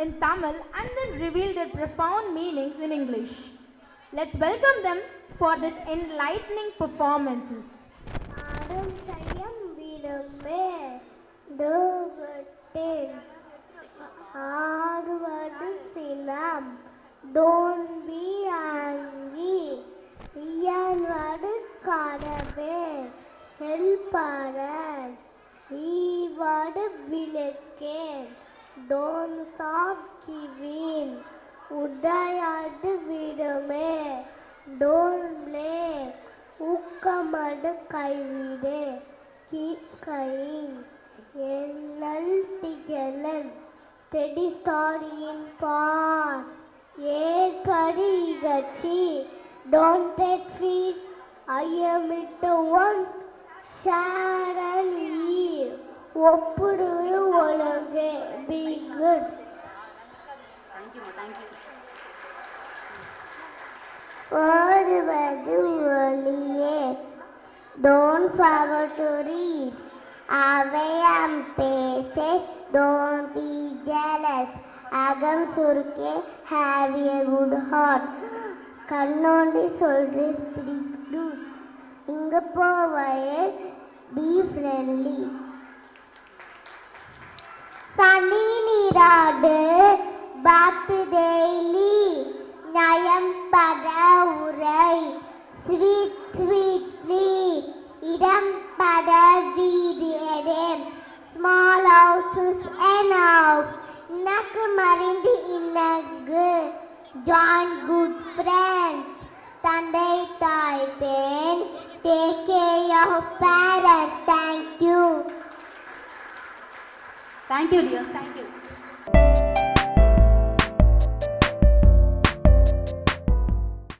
in Tamil and then reveal their profound meanings in English. Let's welcome them for this enlightening performances. ஆடும் செய்யம் விரும்பே டோவட்டேன்ஸ் ஆடுவது சினம் don't be angry இயல்வது கடவே help us ஈவது விளக்கே don't stop giving உடையாது விடுமே don't blame ஊக்கமடு கைவிடு keep going எண்ணல் Thigazhan steady starting path ஏற்படு இகழ்ச்சி don't take feet I am it the one share and leave ஒப்புடுவே உலகே be good. Thank you. ஓதுவது ஒளியே don't forget to read அவையம் பேசே don't be jealous அகம் சுருக்கே have a good heart கண்ணோண்டி சொல்றே speak truth இங்க போவையே be friendly சனி நீராடு பாத்து daily நயம் பட உரை ஸ்வீட் ரீட் இடம் பட வீடு எடேம் ஸ்மால் ஹவுசஸ் அண்ட் ஹவுஸ் இனக்கு மறிந்து இனக்கு ஜாயின் குட் ஃப்ரெண்ட்ஸ் தந்தை தாய் பெண் take care of parents thank you Thank you, dear. Thank you.